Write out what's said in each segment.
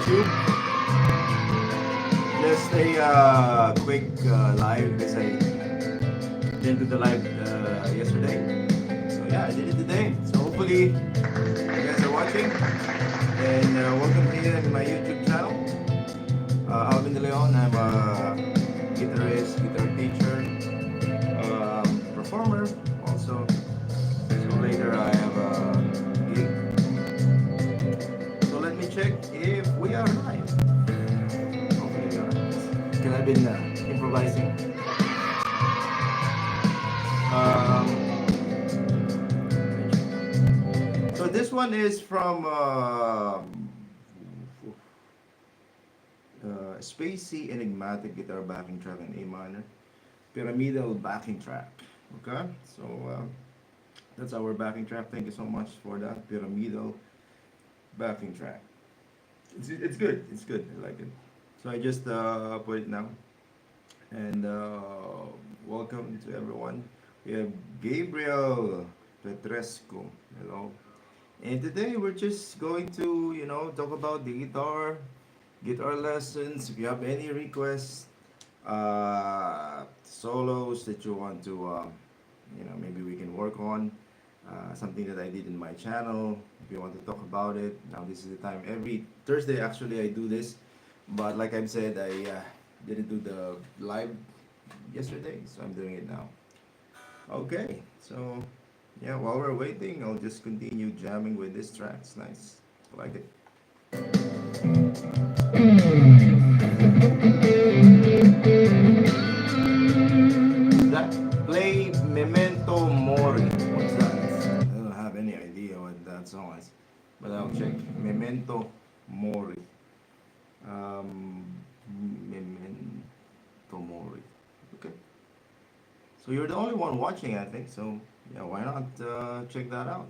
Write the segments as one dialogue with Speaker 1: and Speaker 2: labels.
Speaker 1: YouTube. Just a quick live because I didn't do the live yesterday. So yeah, I did it today. So hopefully you guys are watching. And welcome here in my YouTube channel. Alvindeleon. I'm a guitarist, guitar teacher, performer also. So later I have a gig. So let me check if we are live. Hopefully we are. Because I've been improvising. So this one is from Spacey Enigmatic Guitar Backing Track in A minor, Pyramidal Backing Track. Okay, so that's our backing track. Thank you so much for that Pyramidal Backing Track. It's good. It's good. I like it. So I just put it now. And welcome to everyone. We have Gabriel Petrescu. Hello. And today we're just going to, talk about the guitar lessons. If you have any requests, solos that you want to, maybe we can work on. Something that I did in my channel. If you want to talk about it, now this is the time. Every Thursday, actually, I do this. But like I've said, I didn't do the live yesterday, so I'm doing it now. Okay, so yeah, while we're waiting, I'll just continue jamming with this track. It's nice. I like it. That play Memento Mori. What's that? I don't have any idea what that song is, but I'll check. Memento Mori. Um, Memento Mori. Okay. So you're the only one watching, I think. So yeah, why not check that out?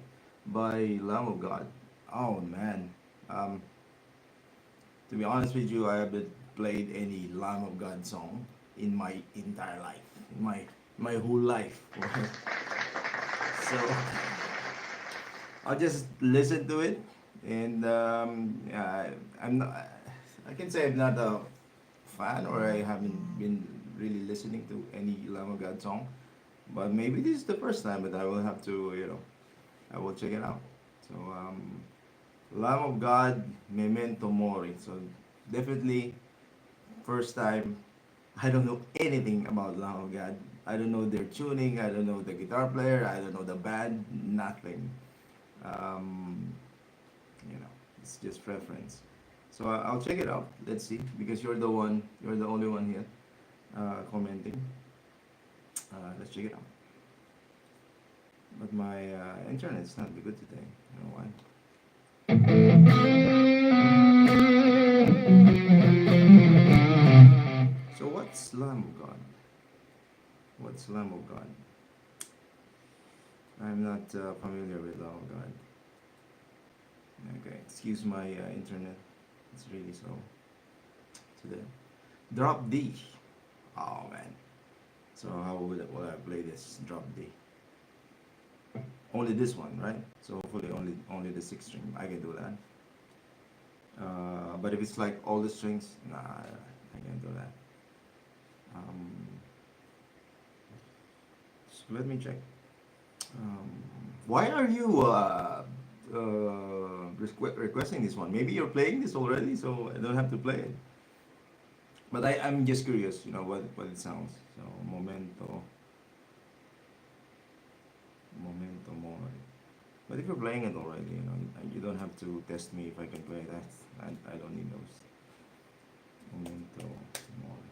Speaker 1: By Lamb of God. Oh man. Um, to be honest with you, I haven't played any Lamb of God song in my entire life, in my whole life. So I'll just listen to it, and yeah, I'm not. I can say I'm not a fan, or I haven't been really listening to any Lamb of God song. But maybe this is the first time that I will have to, I will check it out. So, Lamb of God, Memento Mori. So, definitely, first time. I don't know anything about Lamb of God. I don't know their tuning. I don't know the guitar player. I don't know the band. Nothing. Um, it's just preference. So I'll check it out. Let's see, because you're the one. You're the only one here commenting. Let's check it out. But my internet's not good today. I don't know why. So what's Lamb of God? What's Lamb of God? I'm not familiar with Lamb of God. Okay, excuse my internet. It's really slow today. Drop D. Oh man. So how will I play this drop D? Only this one, right? So hopefully only the sixth string. I can do that. But if it's like all the strings, nah, I can't do that. So let me check. Why are you requesting this one? Maybe you're playing this already, so I don't have to play it. But I'm just curious, what it sounds. So momento more. But if you're playing it already, you don't have to test me if I can play that. I don't need those. Momento more.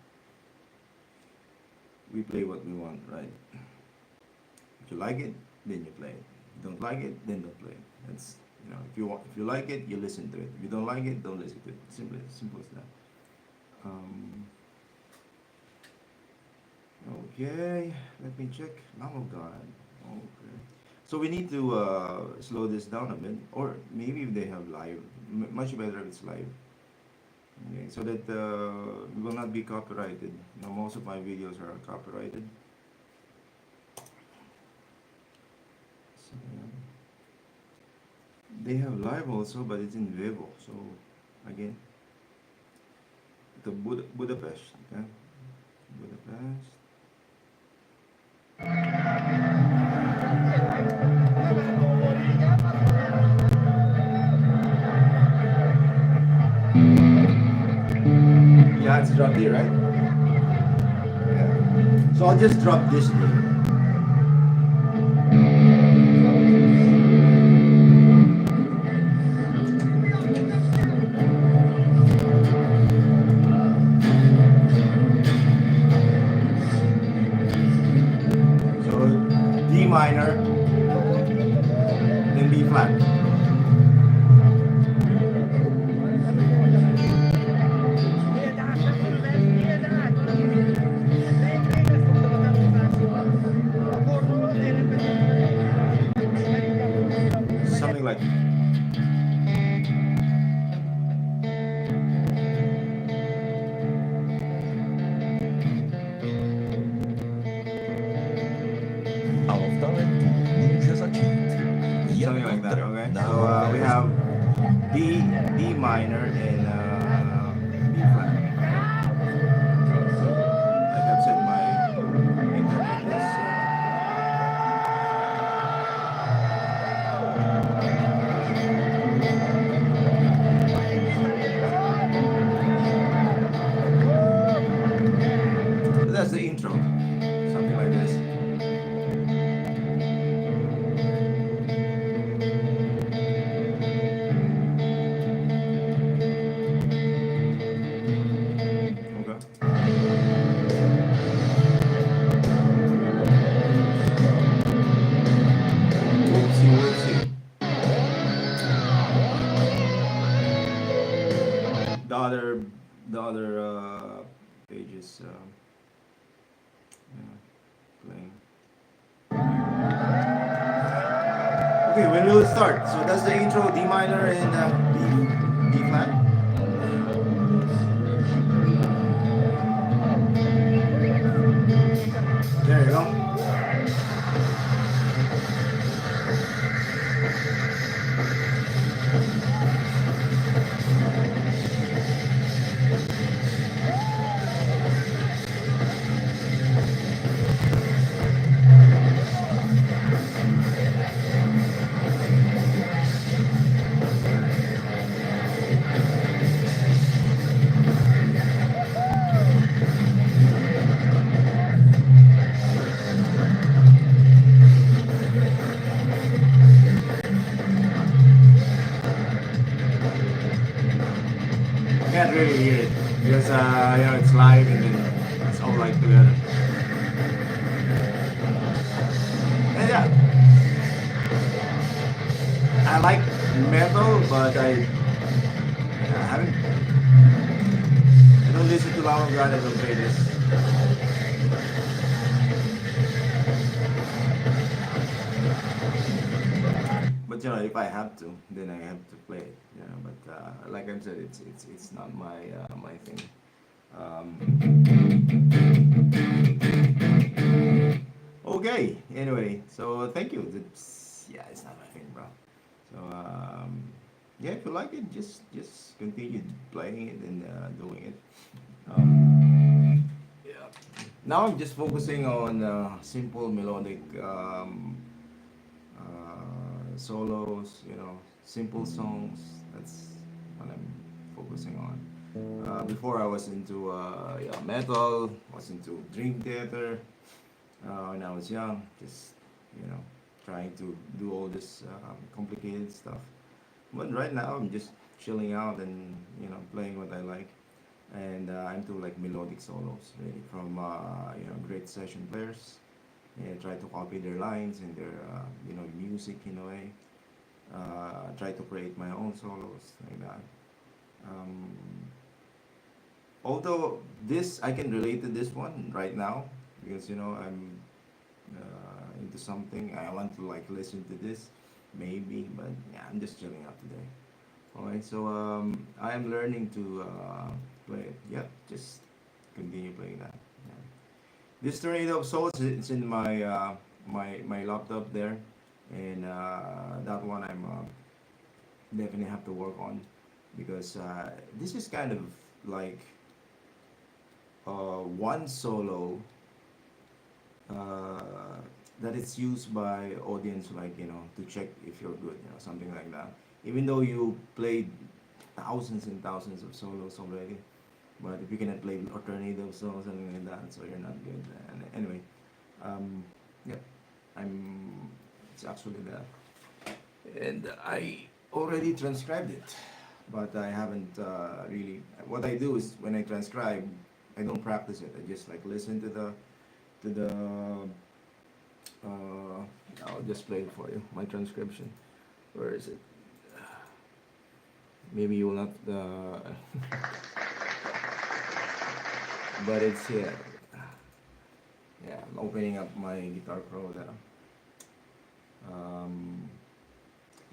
Speaker 1: We play what we want, right? If you like it, then you play it. If you don't like it, then don't play it. That's if you like it, you listen to it. If you don't like it, don't listen to it. Simple as that. Okay, let me check. Lamb of God. Okay. So we need to slow this down a bit, or maybe if they have live, much better if it's live. Okay, so that we will not be copyrighted. Most of my videos are copyrighted. So, yeah. They have live also, but it's in Vivo. So again, to Budapest. Okay, Budapest. Yeah, it's drop D, right? Yeah. So I'll just drop this D. So D minor, then B flat. Something like something like that. Okay. So we have D minor and B flat. Like I've said, my internet is. So that's the intro. Something like this. Okay. Whoopsie whoopsie. The other the other page is yeah, playing. Okay, when will it start? So that's the intro, D minor and D flat. There you go. Can't really hear it because it's live and then it's all like together. And yeah, I like metal, but I haven't. I don't listen to Lamb of God. I don't play this. But if I have to, then I have to play it. But like I said, it's not my thing. Okay. Anyway, so thank you. It's not my thing, bro. So yeah, if you like it, just continue playing it and doing it. Yeah. Now I'm just focusing on simple melodic solos, simple songs. That's what I'm focusing on. Before I was into metal, was into dream theater when I was young, just you know trying to do all this complicated stuff. But right now I'm just chilling out and playing what I like, and I'm into like melodic solos, really, from great session players. Yeah, try to copy their lines and their music in a way. Try to create my own solos like that. Um, Although this I can relate to this one right now because I'm into something. I want to like listen to this maybe, but yeah, I'm just chilling out today. Alright, so I am learning to play it. Yep, just continue playing that. Yeah. This Tornado of Souls, it's in my laptop there, and that one I'm definitely have to work on because this is kind of like one solo uh, that it's used by audience, like, to check if you're good, something like that. Even though you played thousands and thousands of solos already, but if you cannot play alternative solos, something like that, so you're not good. And anyway, um, yeah, I'm. It's actually there, and I already transcribed it, but I haven't really. What I do is when I transcribe, I don't practice it. I just like listen to the. Uh, I'll just play it for you. My transcription. Where is it? Maybe you will not. But it's here. Yeah, I'm opening up my Guitar Pro there. Um,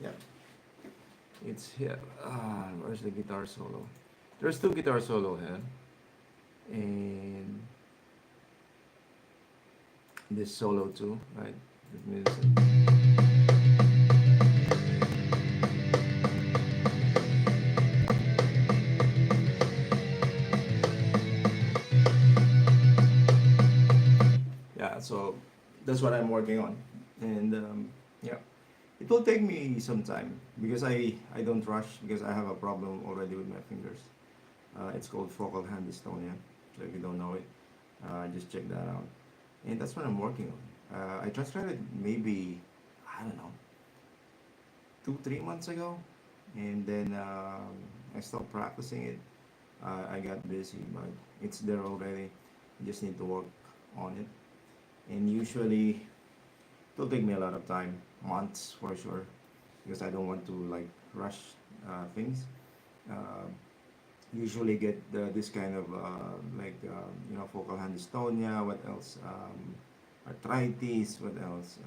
Speaker 1: yeah, it's here. Where's the guitar solo? There's two guitar solo here, and this solo too, right? That means yeah. So that's what I'm working on, and yeah, it will take me some time because I don't rush because I have a problem already with my fingers. It's called focal hand dystonia. So if you don't know it, just check that out. And that's what I'm working on. I just tried it maybe, I don't know, 2 3 months ago, and then I stopped practicing it. I got busy, but it's there already. I just need to work on it. And usually it'll take me a lot of time, months for sure, because I don't want to like rush things. Uh, Usually get this kind of focal hand dystonia. What else? Arthritis. What else?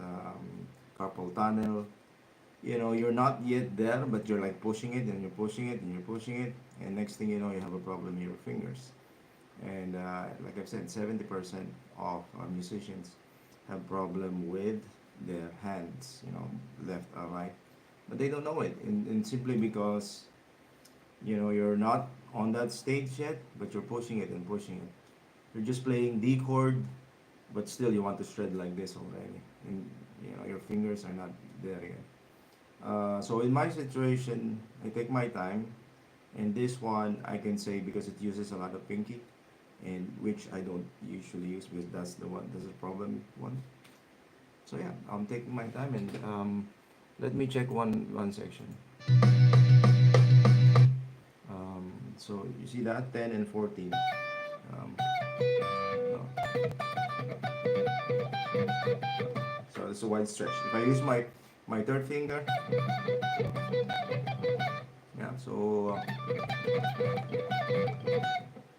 Speaker 1: Carpal tunnel. You're not yet there, but you're like pushing it and you're pushing it and you're pushing it, and next thing you know, you have a problem in your fingers. And like I've said, 70% of musicians have problem with their hands, left or right, but they don't know it, and simply because you're not on that stage yet, but you're pushing it and pushing it. You're just playing D chord, but still you want to shred like this already, and your fingers are not there yet. So in my situation, I take my time, and this one I can say because it uses a lot of pinky, and which I don't usually use because that's the problem one. So yeah, I'm taking my time, and let me check one section. So you see that 10 and 14. No. So it's a wide stretch. If I use my third finger, yeah, so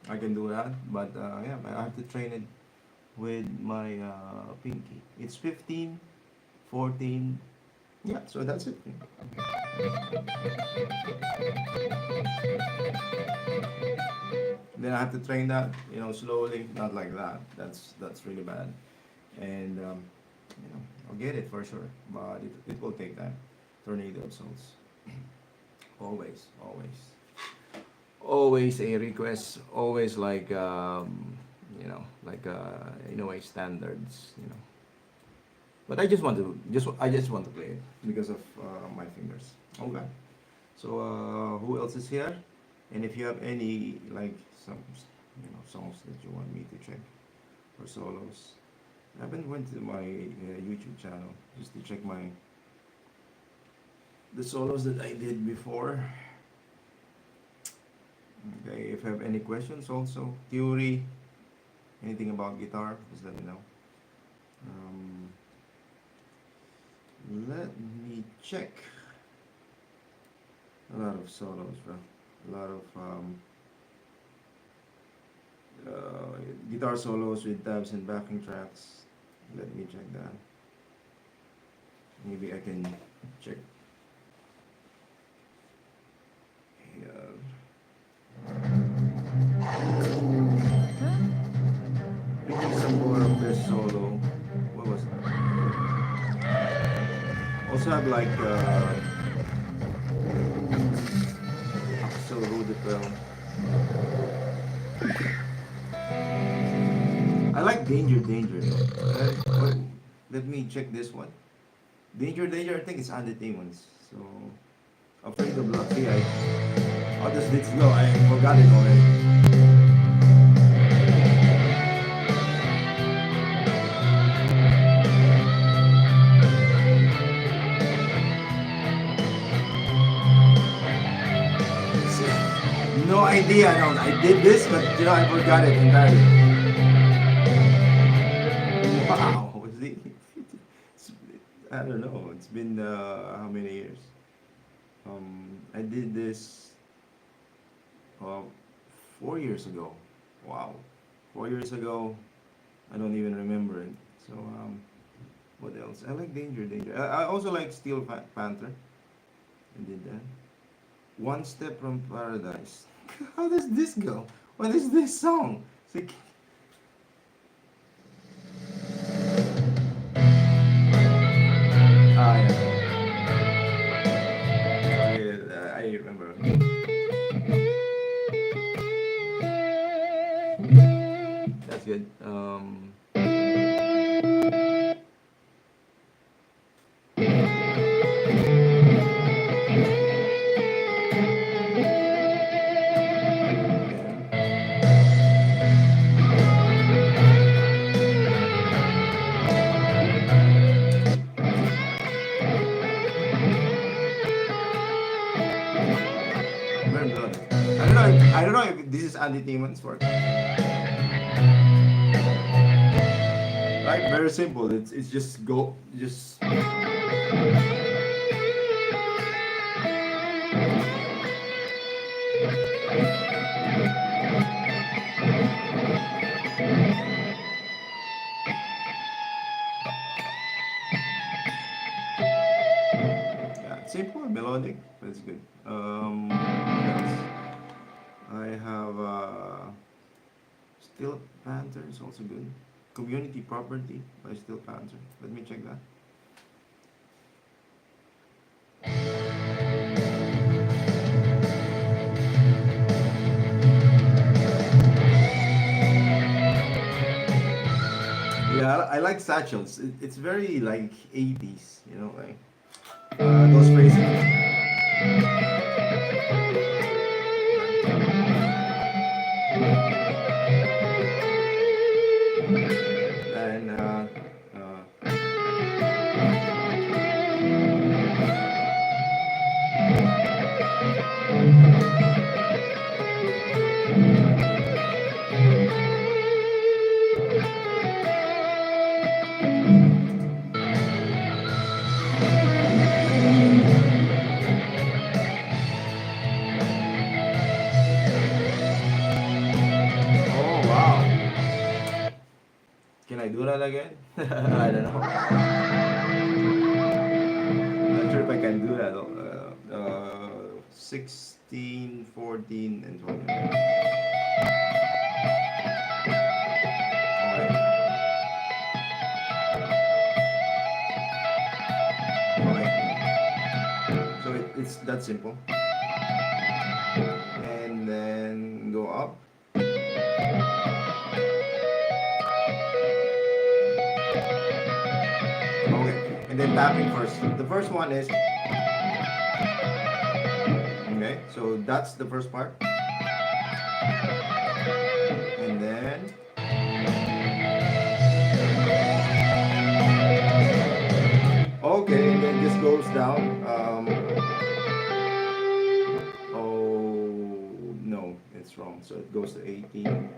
Speaker 1: I can do that, but yeah, I have to train it with my pinky. It's 15, 14. Yeah, so that's it. Then I have to train that, slowly, not like that. That's really bad. And I'll get it for sure, but it will take time. Tornado souls. Always, always. Always a request, always like in a way standards. But I just want to play it because of my fingers. Okay. So who else is here? And if you have any like some songs that you want me to check or solos, I haven't went to my YouTube channel just to check the solos that I did before. Okay, if you have any questions also, theory, anything about guitar, just let me know. Let me check. A lot of solos, bro. A lot of guitar solos with tabs and backing tracks. Let me check that. Maybe I can check here. Picking some more of this solo. What was that? Also have like Axel Rudepel. danger, danger. Let me check this one. Danger, danger. I think it's anti-demons. So afraid of blood. See, how does this go? I forgot it already. No idea. No, I did this, but I forgot it entirely. Wow, was it? It's, I don't know. It's been how many years? I did this uh, 4 years ago. Wow, 4 years ago. I don't even remember it. So what else? I like Danger, Danger. I also like Steel Panther. I did that. One Step from Paradise. How does this go? What is this song? It's like, yeah. I remember. That's good. Very good. I don't know if this is Andy Timon's work. Right? Very simple. It's just go just yeah, simple, melodic. That's good. What else? I have Steel Panther is also good. Community Property by Steel Panther. Let me check that. Yeah, I like satchels. It's very like 80s, like those phrases. And oh wow, can I do that again? I don't know. Not sure if I can do that. 16, 14, and 20. Alright. So it's that simple. And then go up. Okay. And then tapping first. The first one is. Okay. So that's the first part. And then. Okay, and then this goes down. Oh no, it's wrong. So it goes to 18.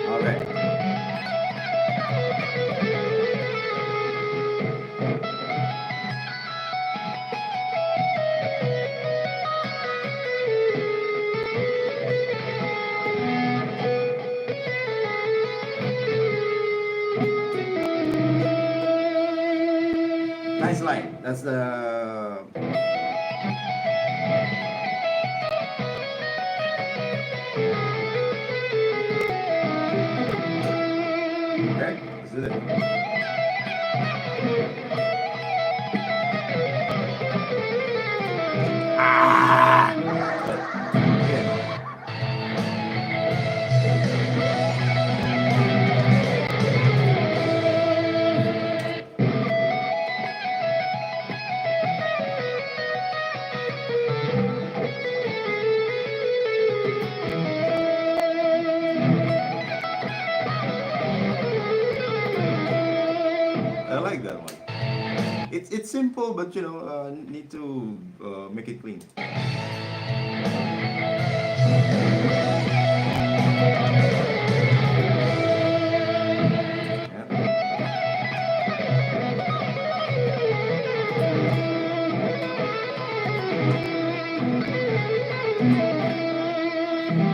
Speaker 1: Okay. Nice line. That's the. Okay, this is it. Ah! Again. it's simple, but need to make it clean. Yeah.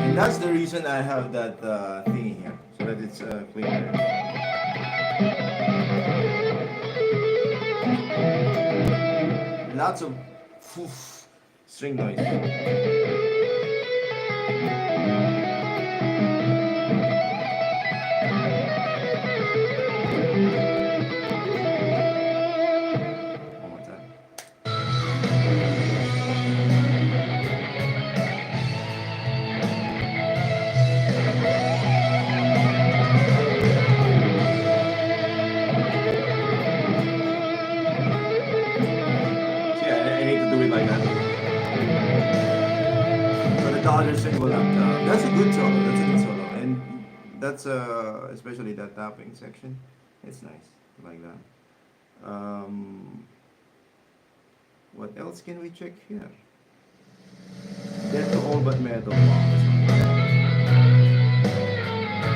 Speaker 1: And that's the reason I have that thingy here, so that it's cleaner. Lots of foof, string noise. One more time. See, I need to do it like that. So the dollar string will not. That's a good solo. That's a good solo, and that's especially that tapping section. It's nice like that. What else can we check here? Get to all but metal.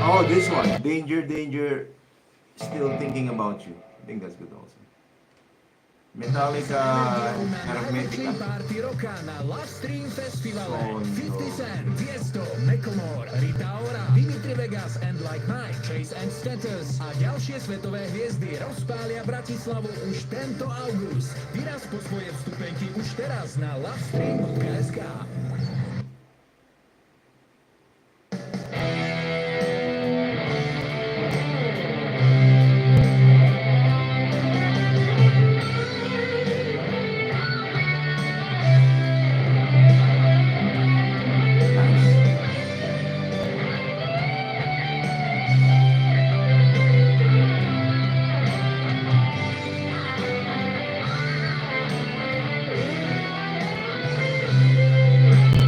Speaker 1: Oh, this one. Danger, danger. Still thinking about you. I think that's good also. Metallica, Hermetica.
Speaker 2: Party rocka na Love Stream Festivale.
Speaker 1: Oh,
Speaker 2: 50
Speaker 1: no.
Speaker 2: Cent, Tiesto, Macklemore, Rita Ora, Dimitri Vegas and Like Mike, Chase and Status a ďalšie svetové hviezdy rozpália Bratislavu už tento august. Vyraz po svoje vstupenky už teraz na lovestream.sk.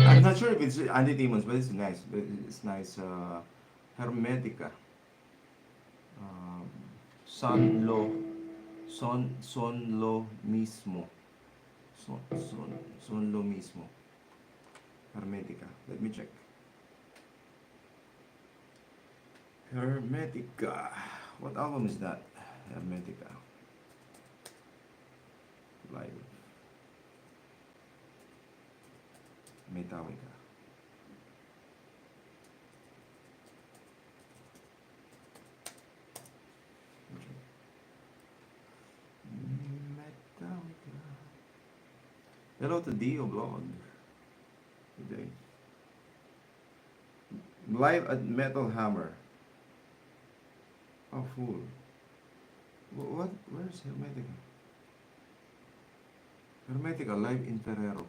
Speaker 1: I'm not sure if it's anti-demons, but it's nice. But it's nice. Hermetica. Um, son lo mismo. Son lo mismo. Hermetica. Let me check. Hermetica. What album is that? Hermetica. Live. Metallica. Metallica. Hello to Dio blog today. Live at Metal Hammer. Oh, fool. What? Where's Hermetica? Hermetica live in Ferrero.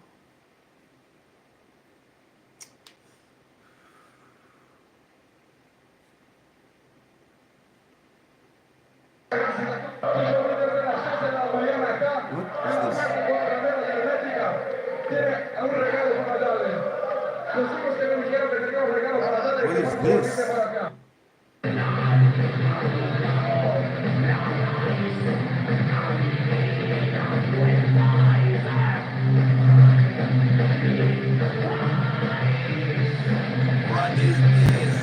Speaker 1: What is this? What is this? What is this?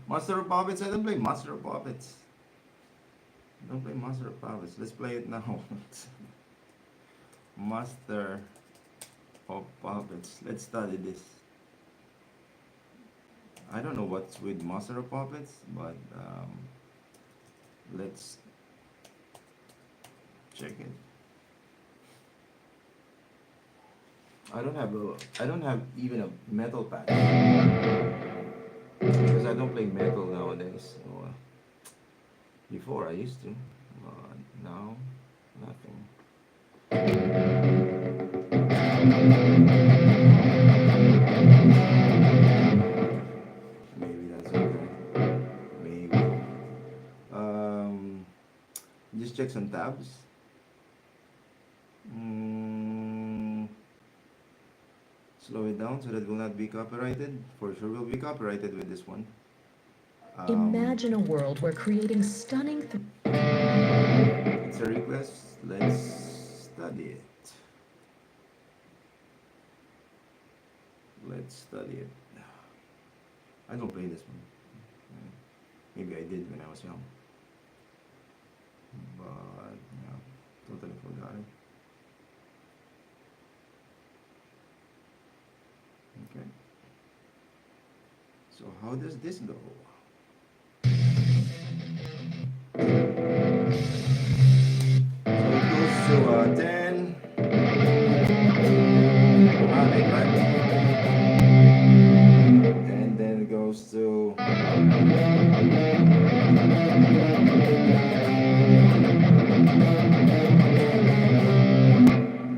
Speaker 1: Master of Puppets? I don't play Master of Puppets. Don't play Master of Puppets. Let's play it now. Master of Puppets. Let's study this. I don't know what's with Master of Puppets, but let's check it. I don't have even a metal pack because I don't play metal nowadays. So, before I used to, but now nothing. Maybe that's okay. Maybe. Just check some tabs. Slow it down so that it will not be copyrighted. For sure, will be copyrighted with this one.
Speaker 3: Imagine a world where creating stunning
Speaker 1: It's the request. Let's study it. Let's study it. I don't play this one. Maybe I did when I was young. But yeah, totally forgot it. Okay. So how does this go? So it goes to 10. Harmonic, right? And then it goes to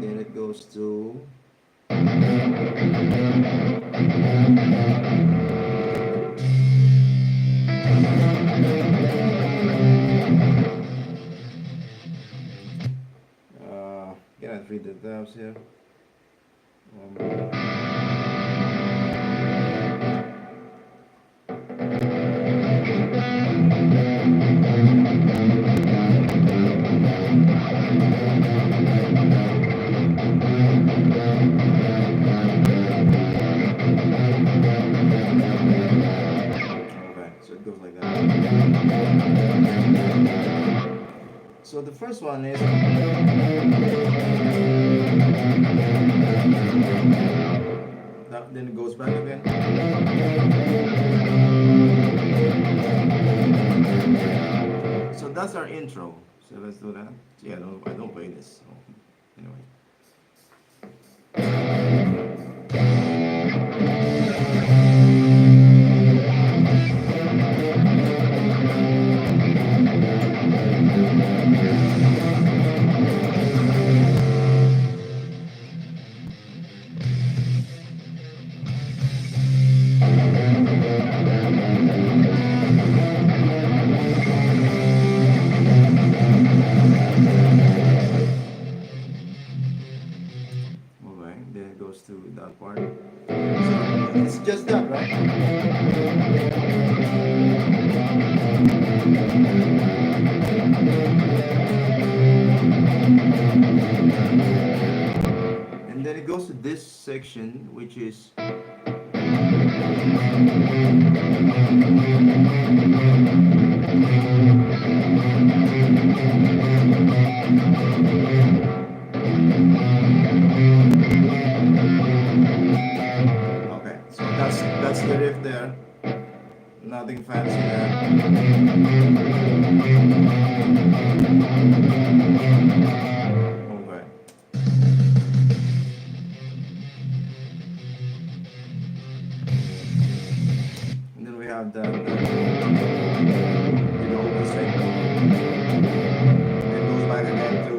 Speaker 1: then it goes to cannot read the tabs here. Okay, so it goes like that. So the first one is that, then it goes back again. So that's our intro. So let's do that. Yeah, I don't play this. So anyway. Then it goes to that part. So it's just that, right? And then it goes to this section, which is okay, so that's the riff there. Nothing fancy there. Okay. And then we have the open string. It goes back again to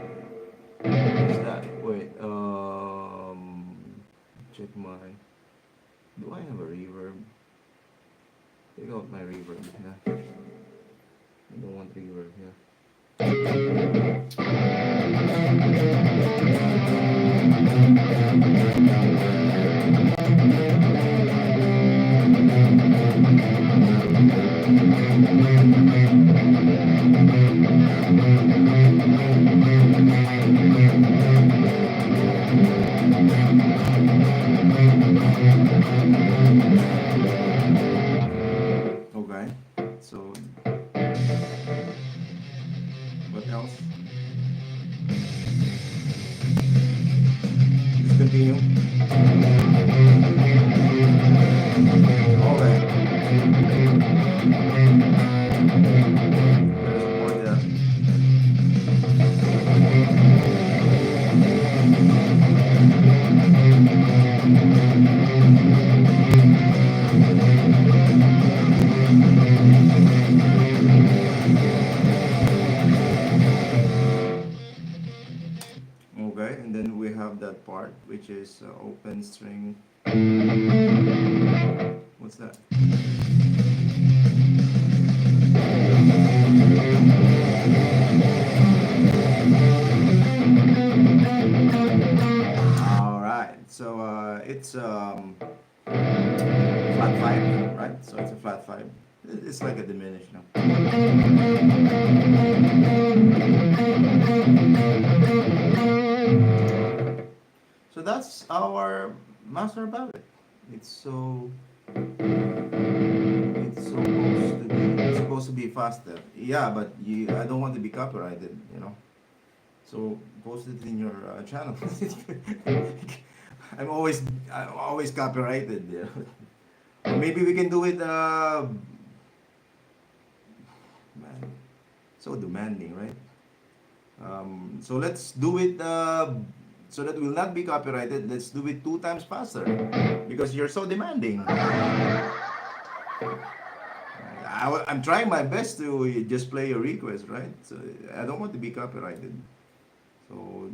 Speaker 1: what's that? Wait, check my. Do I have a reverb? Take out my reverb. Yeah. I don't want reverb here. Okay, so what else? Let's continue. Okay. There's a point there. part, which is open string. What's that? All right. So it's flat five, right? So it's a flat five. It's like a diminished now. So that's our master about it. It's so it's supposed to be faster. Yeah, but I don't want to be copyrighted, you know. So post it in your channel. I'm always copyrighted. Yeah. Or maybe we can do it. Man, so demanding, right? So let's do it. So that will not be copyrighted. Let's do it 2 times faster because you're so demanding. I'm trying my best to just play your request, right? So I don't want to be copyrighted. So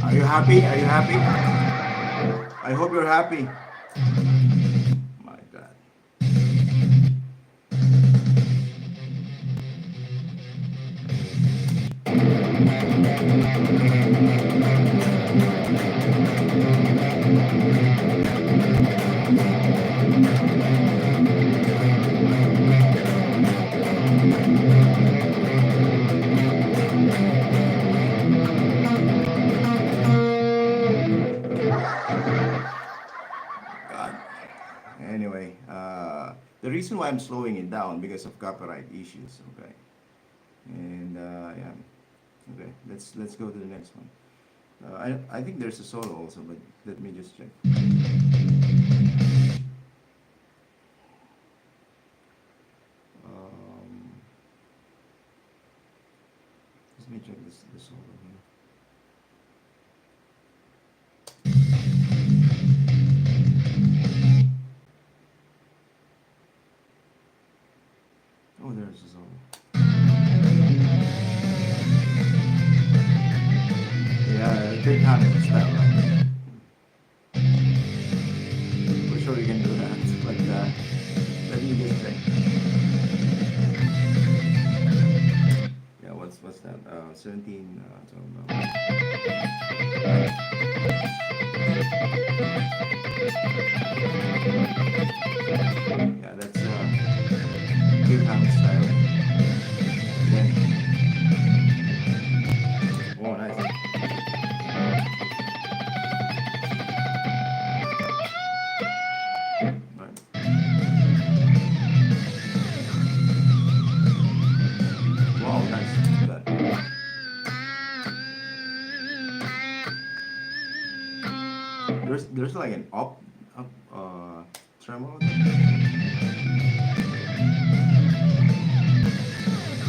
Speaker 1: are you happy? Are you happy? I hope you're happy. My God. God. Anyway, the reason why I'm slowing it down because of copyright issues. Okay, and yeah, okay. Let's go to the next one. I think there's a solo also, but let me just check. Um, let me check the solo here. Oh, there's a solo. Yeah, big hand style, right? For sure you can do that, but let me just check. Yeah, what's that? 17. Yeah, that's big hand style. Then, oh, nice. Right. Wow, nice. That. There's like an up tremolo. This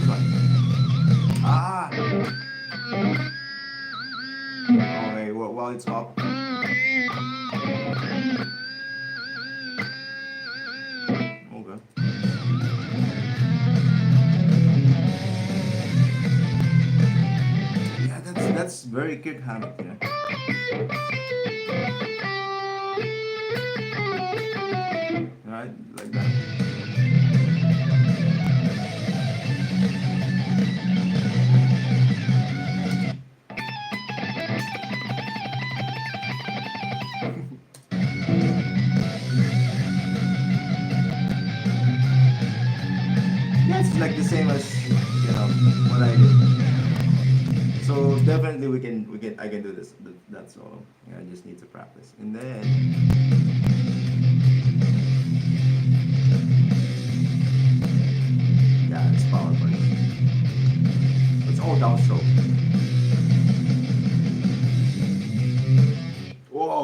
Speaker 1: one. Ah. Okay, while it's up. Okay. Yeah, that's very kick hammock, yeah. Right, like that. Yeah, it's like the same as what I did. So definitely I can do this that solo. Yeah, I just need to practice. And then yeah, it's powerful. It's all downstroke. Whoa,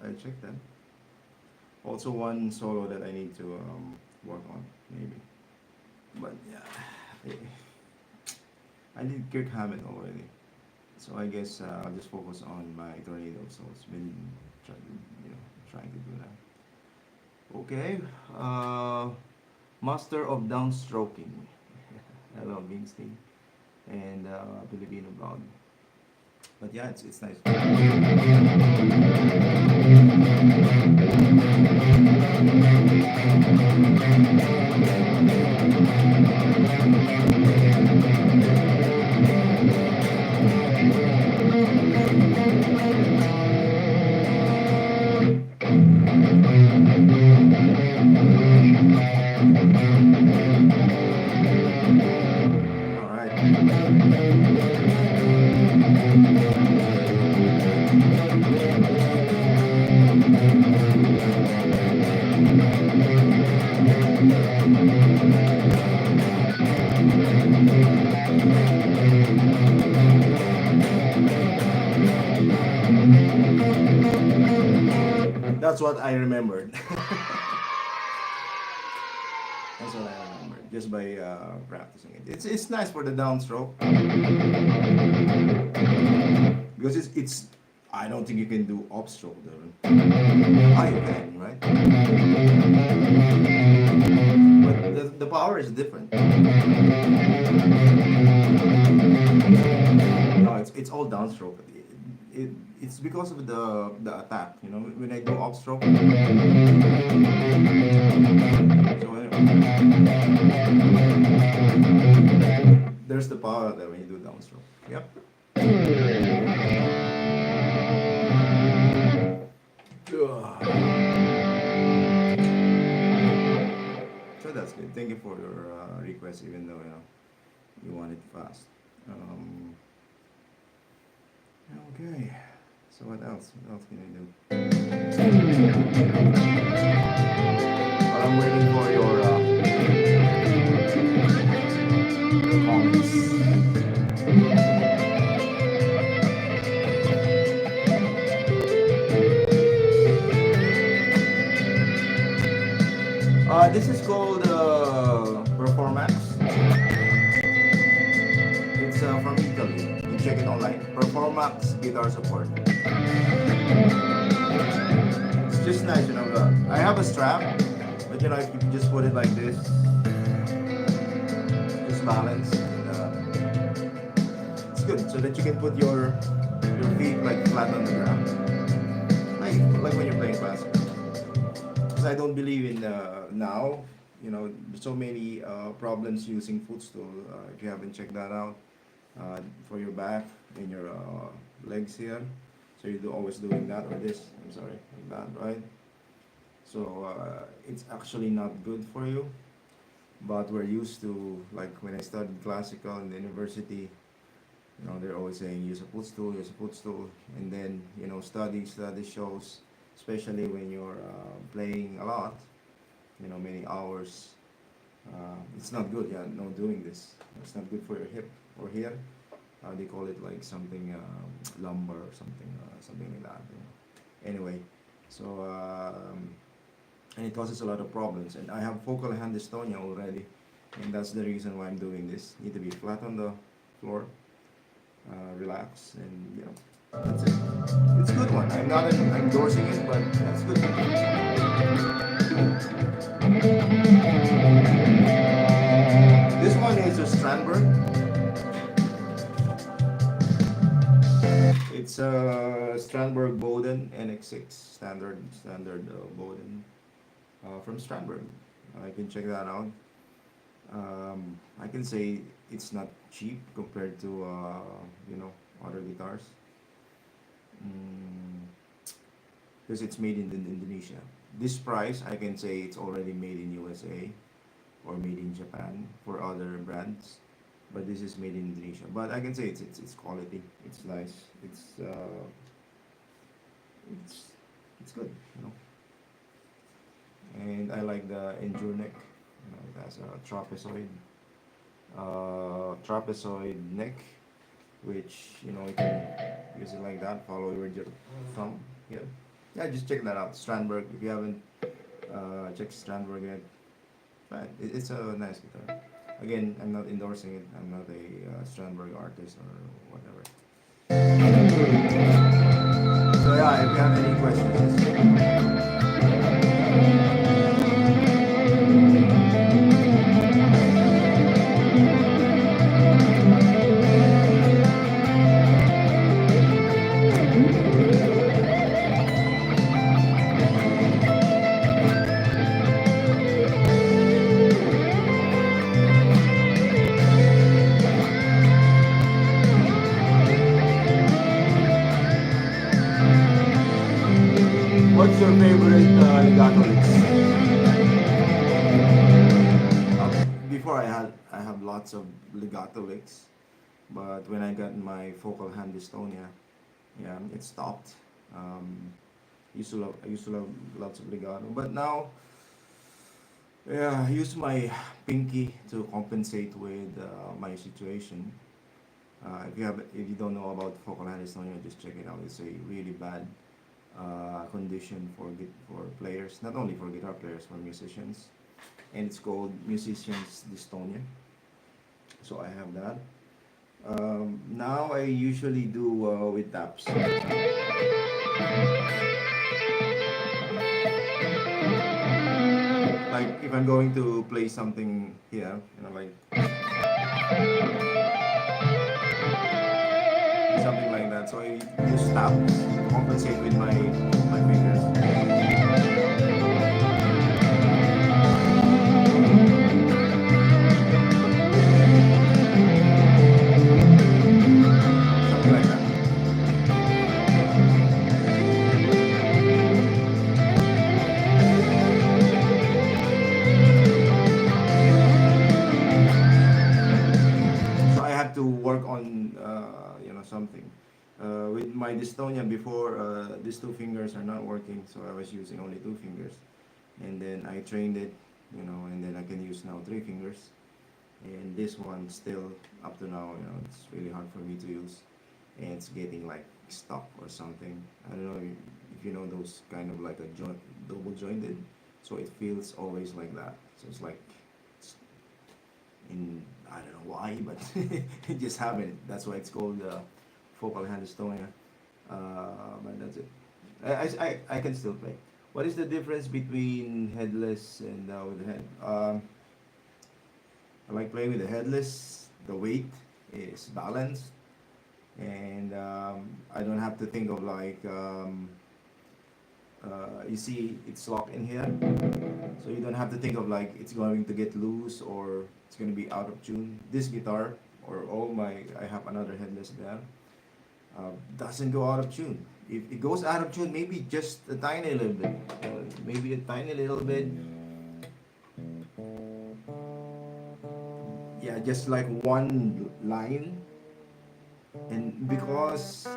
Speaker 1: I check that. Also one solo that I need to work on maybe. But yeah, I did Kirk Hammett already. So I guess I'll just focus on my tornado. So it's been you know, trying to do that. Okay. Master of Downstroking. Hello, Bingstein. And Filipino blog. But yeah, it's nice. All right. That's what I remembered. That's what I remembered just by practicing it. It's nice for the downstroke because it's I don't think you can do upstroke though. Ah, you can, right? But the power is different. No, it's all downstroke. It's because of the attack. You know, when I do upstroke. So anyway, there's the power there when you do downstroke. Yep. So that's good. Thank you for your request, even though you want it fast. Okay. So what else? What else can I do? While I'm waiting for your comments. This is called Performax. It's from Italy. You check it online. Performax guitar support. It's just nice, you know. I have a strap, but you know, if you just put it like this, just balance. And, it's good, so that you can put your feet like flat on the ground, like when you're playing classical. Because I don't believe in now. You know, there's so many problems using footstool. If you haven't checked that out, for your back and your legs here. So you do always doing that or this. I'm sorry, like that, right? So it's actually not good for you. But we're used to, like when I studied classical in the university, you know, they're always saying use a footstool, and then you know, study shows, especially when you're playing a lot, you know, many hours. It's not good. Yeah, no, doing this. It's not good for your hip or here. They call it like something lumbar or something like that. You know. Anyway, so and it causes a lot of problems. And I have focal hand dystonia already, and that's the reason why I'm doing this. Need to be flat on the floor, relax, and you know, that's it. It's a good one. I'm not endorsing it, but that's good. This one is a Strandberg. It's a Strandberg Boden NX6 standard Boden from Strandberg. I can check that out. I can say it's not cheap compared to you know, other guitars, because it's made in Indonesia. This price, I can say it's already made in USA or made in Japan for other brands, but this is made in Indonesia. But I can say it's quality. It's nice. It's good, you know. And I like the endure neck. You know, it has a trapezoid neck, which you know, you can use it like that. Follow with your thumb here. yeah, just check that out. Strandberg. If you haven't checked Strandberg yet, right? It's a nice guitar. Again, I'm not endorsing it. I'm not a Strandberg artist or whatever. So yeah, if you have any questions, what's your favorite legato licks? Before I have lots of legato licks, but when I got my focal hand dystonia, yeah, it stopped. Um, I used to love lots of legato, but now, yeah, I use my pinky to compensate with my situation. If you don't know about focal hand dystonia, just check it out. It's a really bad condition for players, not only for guitar players, for musicians, and it's called musicians dystonia. So I have that. Now I usually do with taps. Like if I'm going to play something here, like something like that. So I use taps to compensate with my fingers. Something like that. So I have to work on something. With my dystonia before, these two fingers are not working, so I was using only two fingers, and then I trained it, and then I can use now three fingers. And this one still up to now, it's really hard for me to use, and it's getting like stuck or something. I don't know if you know those kind of like a double jointed, so it feels always like that. So it's like it's in I don't know why, but it just happened. That's why it's called focal hand dystonia. But that's it. I can still play. What is the difference between headless and with head? I like playing with the headless. The weight is balanced, and I don't have to think of like you see it's locked in here, so you don't have to think of like it's going to get loose or it's going to be out of tune. This guitar or all my I have another headless there doesn't go out of tune. If it goes out of tune, maybe just a tiny little bit, maybe a tiny little bit. Yeah, just like one line, and because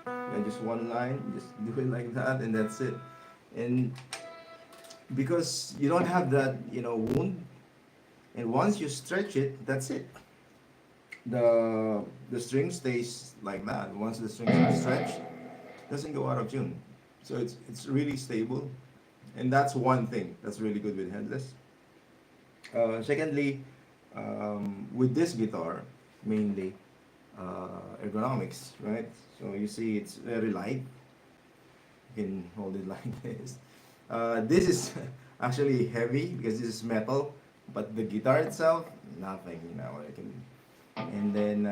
Speaker 1: yeah, just one line, just do it like that, and that's it. And because you don't have that, wound, and once you stretch it, that's it. The string stays like that. Once the strings are stretched, it doesn't go out of tune. So it's really stable, and that's one thing that's really good with headless. Secondly, with this guitar, mainly ergonomics, right? So you see, it's very light. You can hold it like this. This is actually heavy because this is metal, but the guitar itself, nothing. I can, and then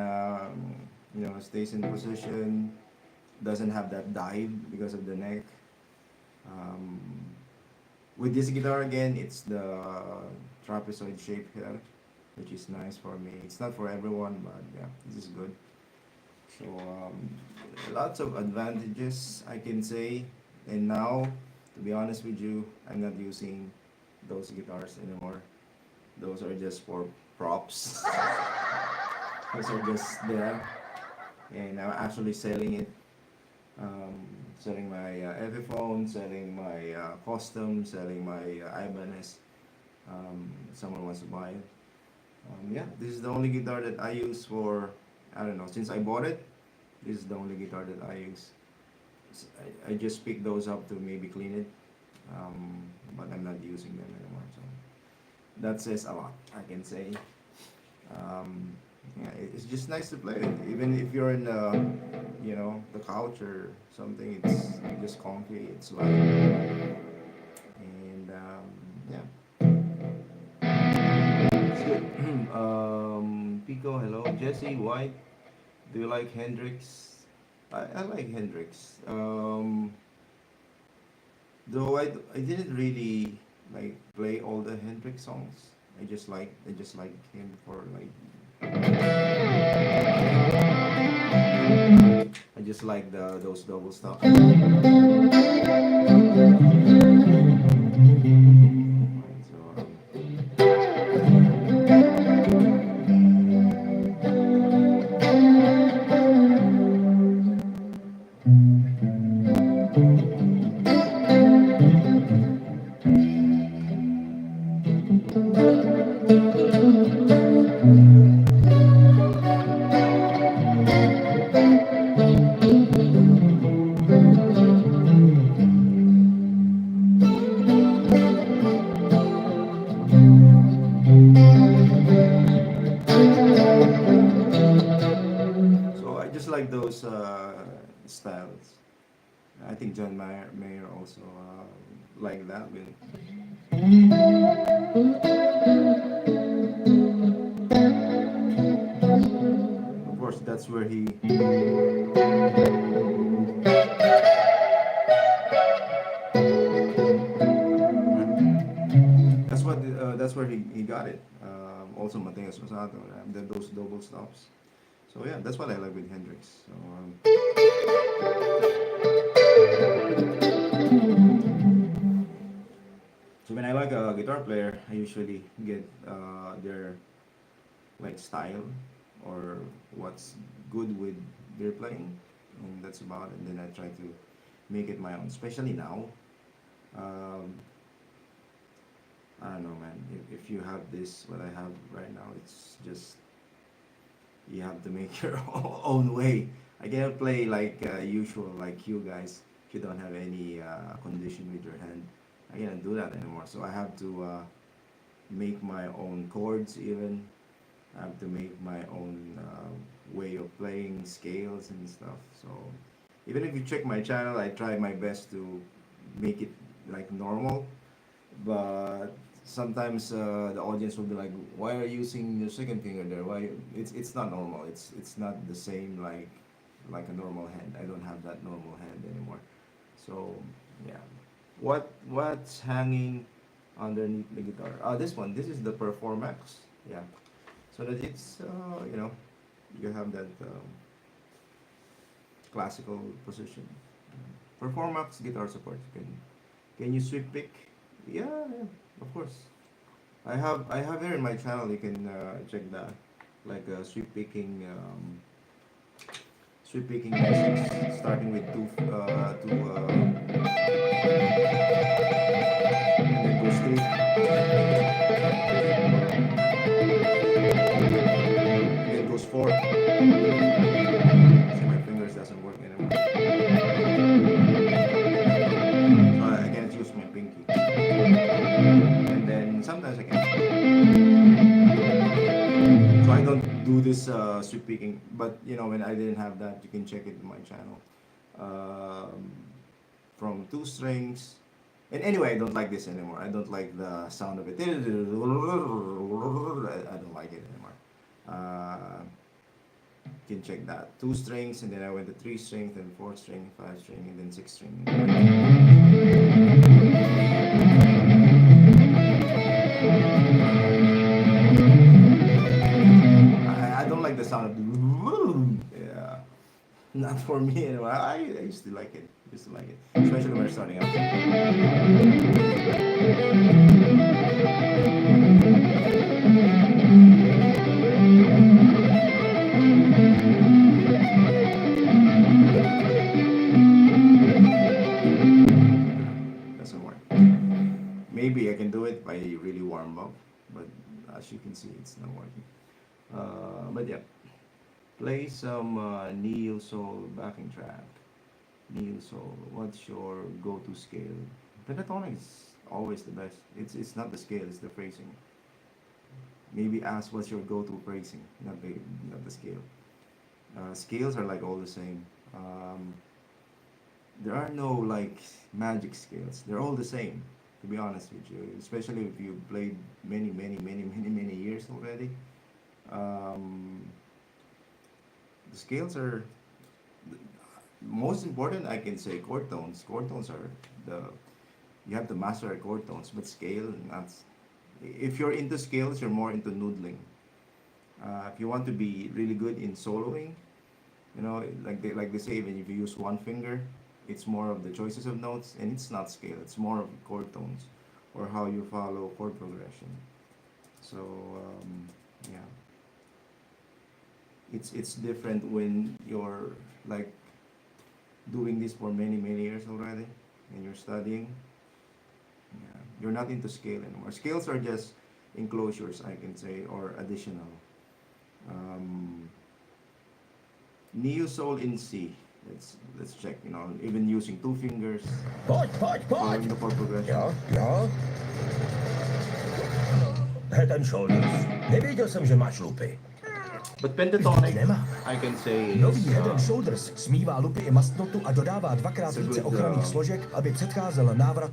Speaker 1: stays in position. Doesn't have that dive because of the neck. Um, with this guitar again, it's the trapezoid shape here, which is nice for me. It's not for everyone, but yeah, this is good. So lots of advantages I can say. And now, to be honest with you, I'm not using those guitars anymore. Those are just for props. Those are just there. And I'm actually selling it. Selling my Epiphone, selling my custom, selling my Ibanez. Someone wants to buy it. Yeah, this is the only guitar that I use for, I don't know, since I bought it, this is the only guitar that I use. I just pick those up to maybe clean it, but I'm not using them anymore. So that says a lot, I can say. Um, yeah, it's just nice to play it. Even if you're in the couch or something, it's just comfy. It's light, and yeah, it's good. Pico, hello, Jesse White. Do you like Hendrix? I like Hendrix. Though I didn't really like play all the Hendrix songs. I just like him for like I just like the those double stuff. So I just like those styles. I think John Mayer also like that. Of course, that's where he. That's where he got it. Also, Mateus Masato, those double stops. So yeah, that's what I like with Hendrix. So when I like a guitar player, I usually get their like style or what's good with their playing, and that's about it. And then I try to make it my own. Especially now, um, I don't know, man. If you have this, what I have right now, it's just you have to make your own way. I cannot play like usual, like you guys. If you don't have any condition with your hand, I cannot do that anymore. So I have to make my own chords. Even I have to make my own way of playing scales and stuff. So even if you check my channel, I try my best to make it like normal, but sometimes the audience will be like, "Why are you using your second finger there? Why?" It's not normal. It's not the same like a normal hand. I don't have that normal hand anymore. So yeah, what's hanging underneath the guitar? This one. This is the Performax. Yeah, so that it's you have that classical position. Performax guitar support. Can you sweep pick? Yeah, yeah, of course. I have here in my channel. You can check that, like sweep picking basics, starting with and then goes and then goes four. See, my fingers doesn't work anymore, so I can't use my pinky. And then sometimes I can. So I don't do this sweep picking, but when I didn't have that, you can check it in my channel. Um, from two strings. And anyway, I don't like this anymore. I don't like the sound of it. I don't like it anymore. You can check that. Two strings, and then I went to three strings, then four string, five string, and then six string. I don't like the sound of yeah. Not for me anymore. I used to like it. Used to like it, especially when we're starting out. Doesn't work. Maybe I can do it by really warm up, but as you can see, it's not working. But yeah, play some neo soul backing track. Neil, so what's your go-to scale? Pentatonic is always the best. It's not the scale, it's the phrasing. Maybe ask what's your go-to phrasing, not the scale. Scales are like all the same. There are no like magic scales. They're all the same, to be honest with you. Especially if you played many years already. Um, the scales are most important. I can say chord tones. Chord tones are the you have to master chord tones, but scale that's if you're into scales, you're more into noodling. If you want to be really good in soloing, like they say, even if you use one finger, it's more of the choices of notes, and it's not scale. It's more of chord tones, or how you follow chord progression. So yeah, it's different when you're like doing this for many years already, and you're studying. Yeah, you're not into scale anymore. Scales are just enclosures, I can say, or additional. Um, Neo Soul in C. Let's check. Even using two fingers,
Speaker 3: Pojď.
Speaker 1: following the chord progression.
Speaker 3: Jo. Head and shoulders. Nevěděl jsem, že máš lupy.
Speaker 1: But pentatonic,
Speaker 3: Nemám.
Speaker 1: I can say,
Speaker 3: Nový
Speaker 1: is,
Speaker 3: Head and Shoulders smívá lupy i mastnotu a dodává dvakrát
Speaker 1: It's a
Speaker 3: více
Speaker 1: good,
Speaker 3: ochranných složek, aby předcházel návrat.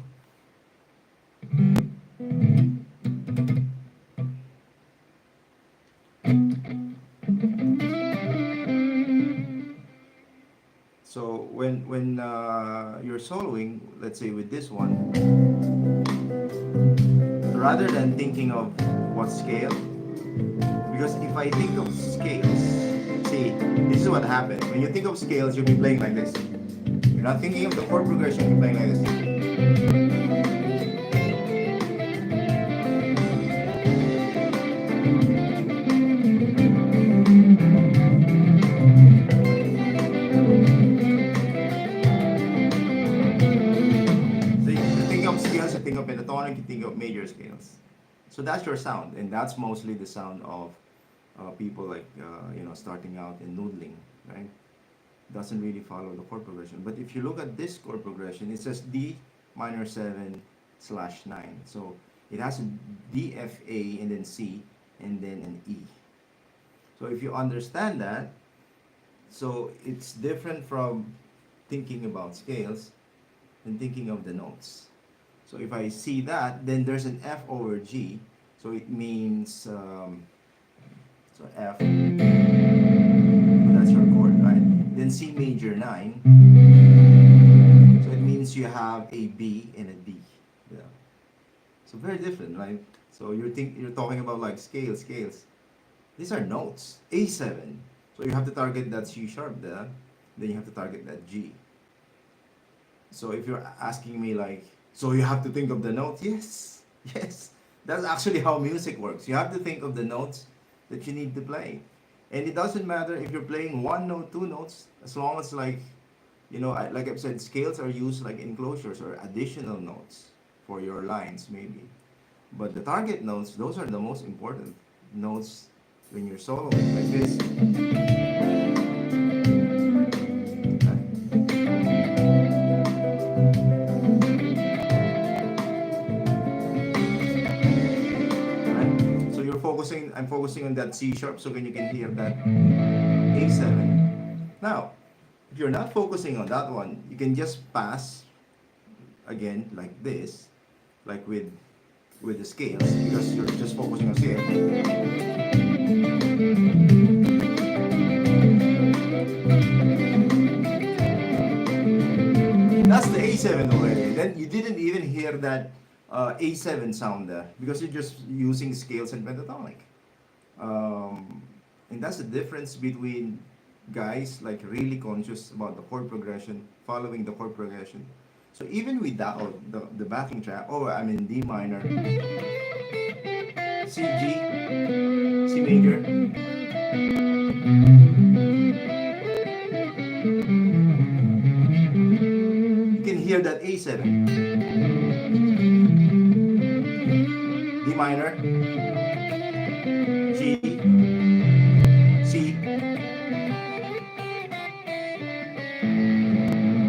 Speaker 1: so when you're soloing, let's say with this one, rather than thinking of what scale, because if I think of scales, see, this is what happens. When you think of scales, you'll be playing like this. You're not thinking of the chord progression, you're playing like this. So you think of scales, you think of pentatonic, you think of major scales. So that's your sound, and that's mostly the sound of people like starting out in noodling, right? Doesn't really follow the chord progression. But if you look at this chord progression, it says D minor 7/9. So it has a D, F, A, and then C, and then an E. So if you understand that, so it's different from thinking about scales and thinking of the notes. So if I see that, then there's an F over G. So it means so F. So that's your chord, right? Then C major 9. So it means you have a B and a D. Yeah. So very different, right? So you're talking about like scales. These are notes. A7. So you have to target that C sharp there. Then you have to target that G. So if you're asking me like, so you have to think of the notes? Yes. That's actually how music works. You have to think of the notes that you need to play. And it doesn't matter if you're playing one note, two notes, as long as like, like I've said, scales are used like enclosures or additional notes for your lines maybe. But the target notes, those are the most important notes when you're soloing like this. Right? So I'm focusing on that C sharp so when you can hear that A7. Now, if you're not focusing on that one, you can just pass again like this, like with the scales, because you're just focusing on scale. That's the A7 already. Then you didn't even hear that A7 sound there because you're just using scales and pentatonic. And that's the difference between guys like really conscious about the chord progression, following the chord progression. So even without the backing track, I'm in D minor, C, G, C major. You can hear that A7. D minor, G, C.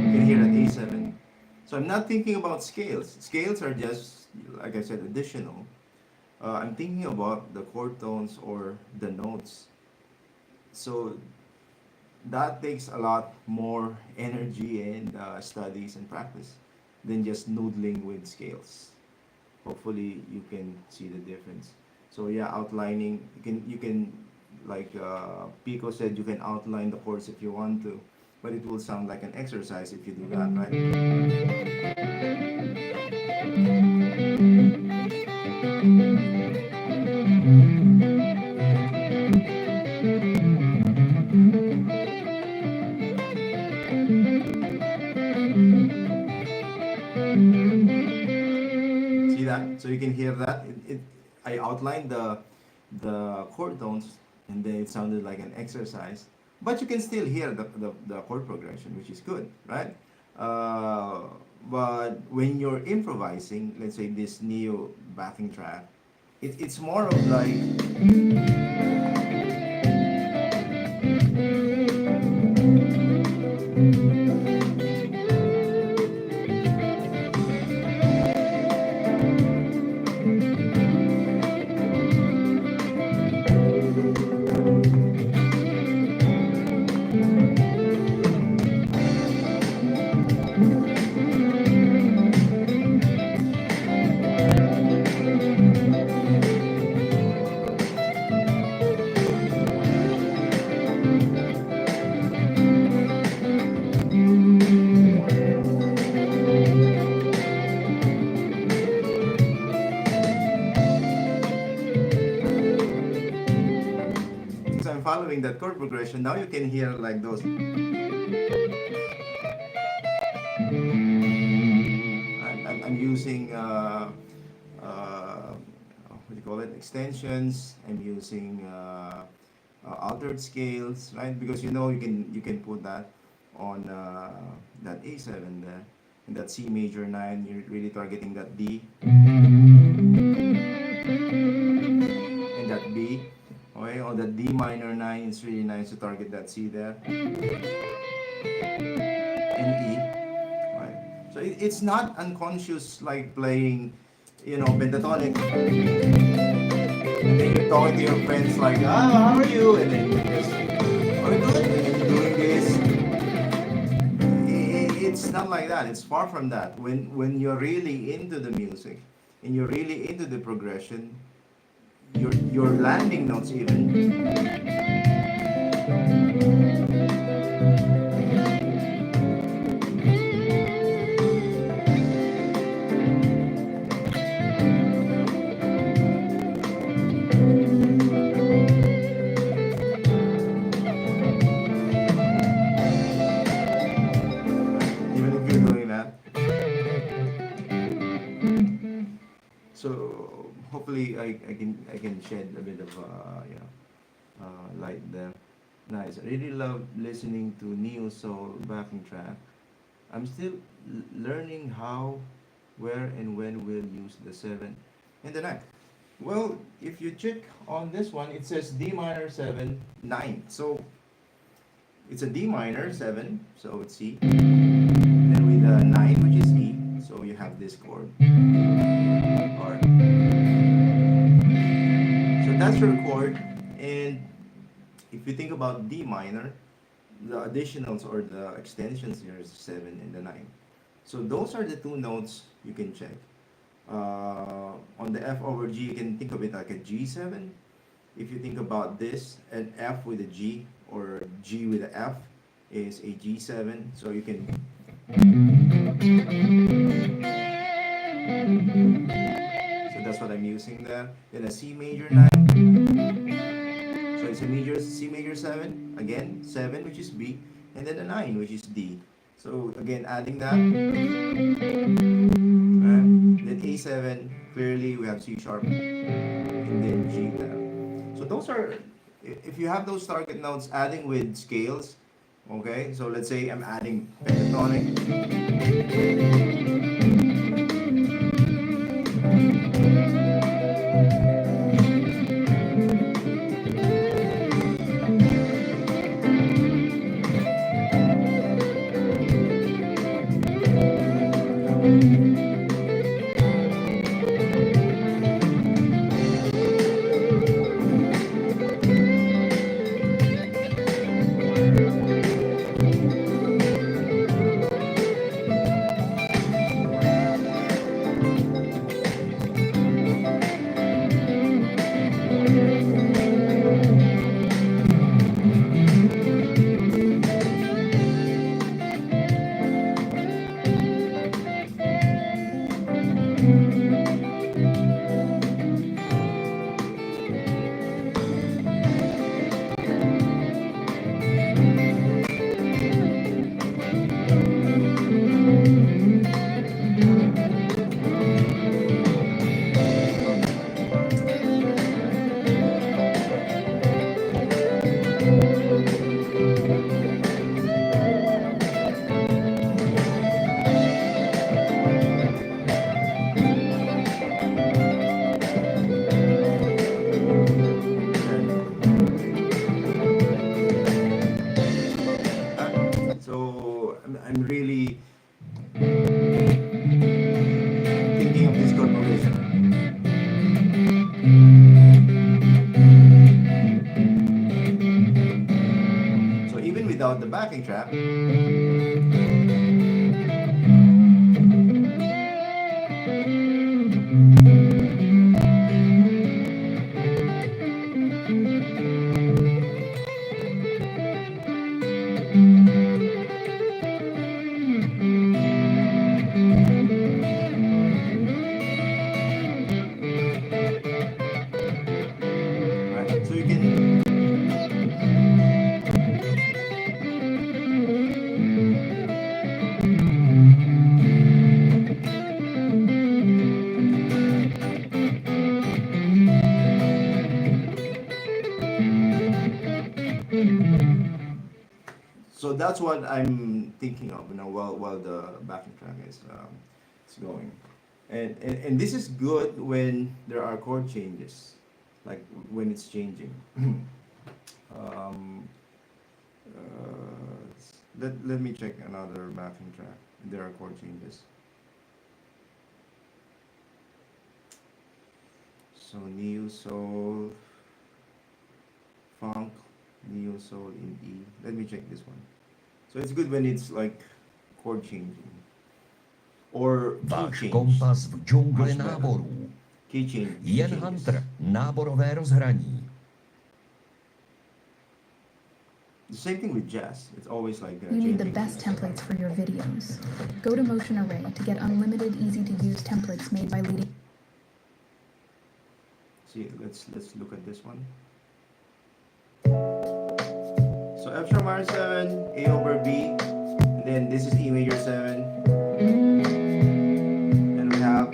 Speaker 1: You can not thinking about scales. Scales are just, like I said, additional. I'm thinking about the chord tones or the notes. So that takes a lot more energy and studies and practice than just noodling with scales. Hopefully you can see the difference. So yeah, outlining, you can like Pico said, you can outline the chords if you want to, but it will sound like an exercise if you do that, right? See that? So you can hear that. I outlined the chord tones, and then it sounded like an exercise. But you can still hear the chord progression, which is good, right? Uh, but when you're improvising, let's say this neo backing track, it's more of like so I'm following that chord progression. Now you can hear like those. I'm using what do you call it? Extensions. I'm using altered scales, right? Because you can put that on that A7 there, and that C major 9. You're really targeting that D and that B. Okay, on the D minor 9, it's really nice to target that C there and E. Right. So it's not unconscious like playing, pentatonic. And then you're talking to your friends like, how are you? And then you just, are we good? And then you're doing this. It's not like that. It's far from that. When you're really into the music and you're really into the progression, your landing notes even. Even if you're doing that. So hopefully I can shed a bit of light there. Nice. I really love listening to neo soul backing track. I'm still learning how, where, and when we'll use the 7 and the 9. Well, if you check on this one, it says D minor 7 9. So it's a D minor 7, so it's C. Then with a 9, which is E, so you have this chord. Or so that's your chord, and if you think about D minor, the additionals or the extensions here is 7 and the 9. So those are the two notes you can check. On the F over G, you can think of it like a G7. If you think about this, an F with a G or G with a F is a G7. So you can. So that's what I'm using there. Then a C major 9. So it's a major C major 7. Again, 7 which is B, and then a 9 which is D. So again, adding that. Then A7, clearly we have C sharp, and then G there. So those are, if you have those target notes, adding with scales, okay? So let's say I'm adding pentatonic. backing track. Right, so you can. So that's what I'm thinking of, while the backing track is going, and this is good when there are chord changes, like when it's changing. um, let me check another backing track. There are chord changes. So neo soul, funk, neo soul in E. Let me check this one. So it's good when it's like chord changing or key
Speaker 3: Váš
Speaker 1: change.
Speaker 3: kompas v džungli
Speaker 1: Much better.
Speaker 3: náborů.
Speaker 1: Key change. Key
Speaker 3: Jen
Speaker 1: changes.
Speaker 3: Hunter, náborové rozhraní.
Speaker 1: The same thing with jazz. It's always like
Speaker 4: You need the
Speaker 1: changing.
Speaker 4: best templates for your videos. Go to Motion Array to get unlimited, easy-to-use templates made by leading.
Speaker 1: See, let's look at this one. So F sharp minor 7, A over B, and then this is E major 7, and we have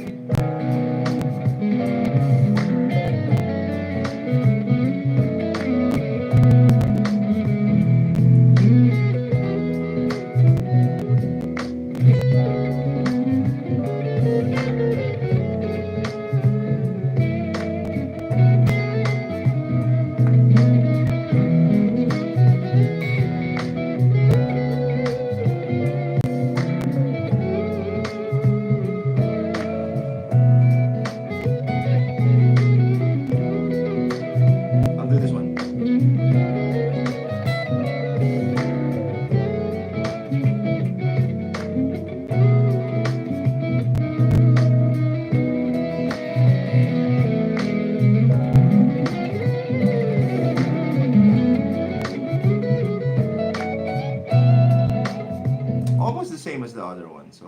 Speaker 1: I'll do this one. Almost the same as the other one, so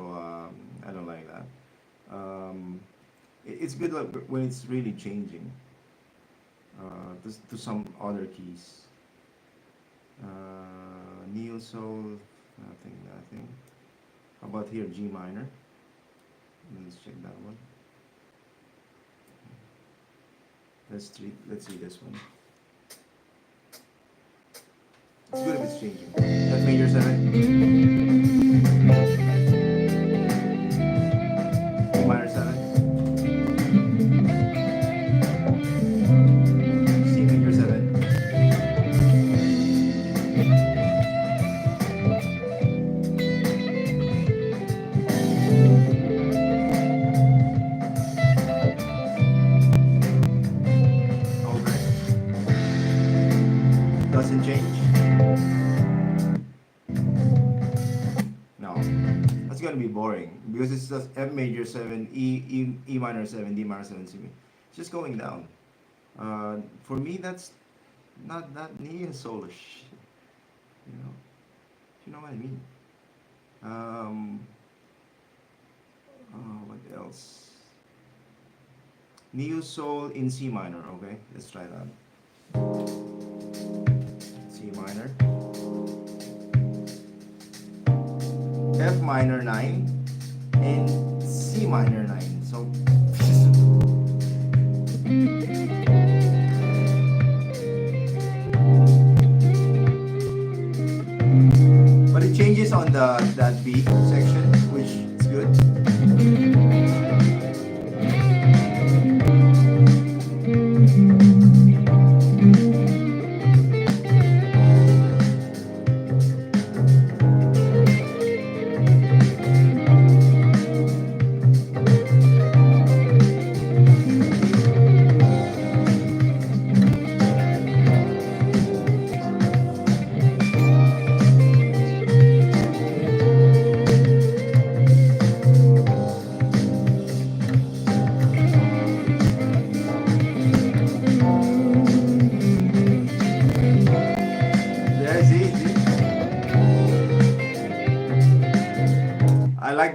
Speaker 1: I don't like that. It's good like when it's really changing to some other keys. Neo soul, nothing. How about here, G minor? Let's check that one. Let's see this one. It's good if it's changing. F major 7. E minor 7. C major 7. Okay. Doesn't change. No, that's gonna be boring because it's just F major 7, E minor 7, D minor 7, C. It's just going down. For me, that's not that neo soulish. You know what I mean. What else? Neo soul in C minor. Okay, let's try that. C minor. F minor 9 and C minor 9. So but it changes on that B section, which is good.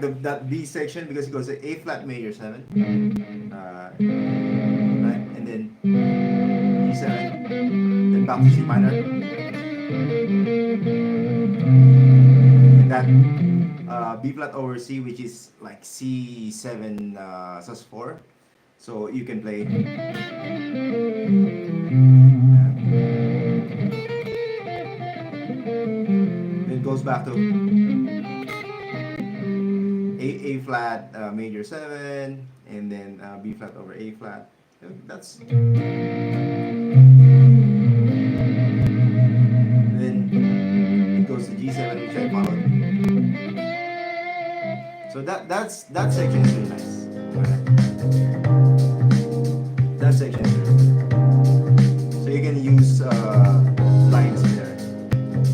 Speaker 1: like that B section because it goes to A flat major 7, right, and then G7, then back to C minor, and that B flat over C, which is like C7 sus4. So you can play. It goes back to A flat major 7, and then B flat over A flat. That's then it goes to G7, which I followed. So that section is really nice. That section is really good. So you can use lines there.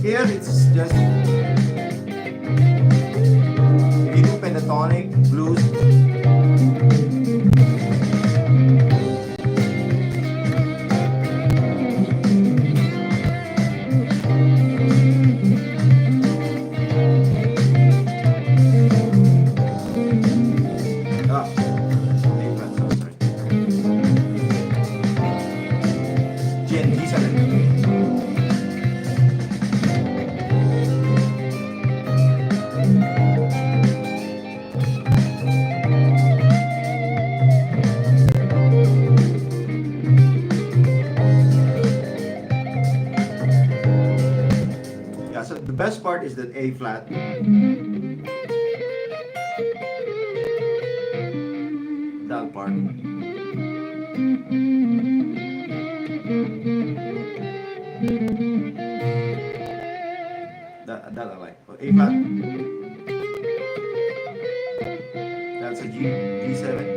Speaker 1: Here it's just if you do pentatonic blues. The best part is that A flat. That part. That I like. But A flat. That's a G7.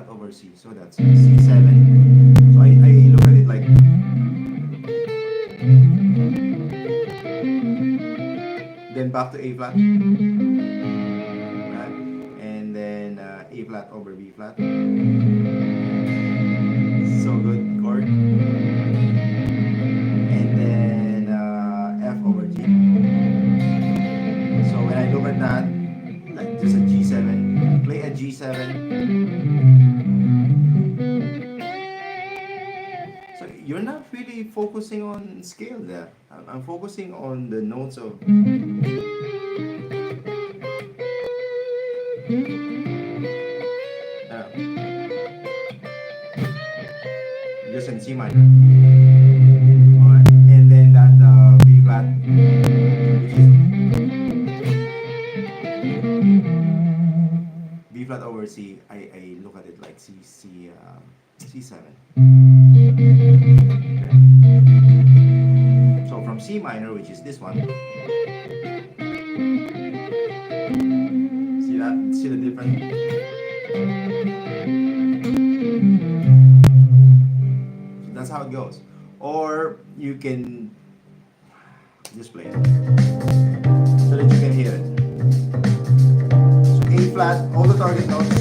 Speaker 1: Over C, so that's C7. So I look at it like then back to A flat, right? And then A flat over B flat. So good chord. And then F over G. So when I look at that, like just a G7, play a G7. You're not really focusing on scale there. I'm focusing on the notes of just in C minor. Alright, and then that B flat, which is B flat over C. I look at it like C7. So from C minor, which is this one, see that? See the difference? So that's how it goes. Or you can just play it so that you can hear it. So A flat, all the target notes.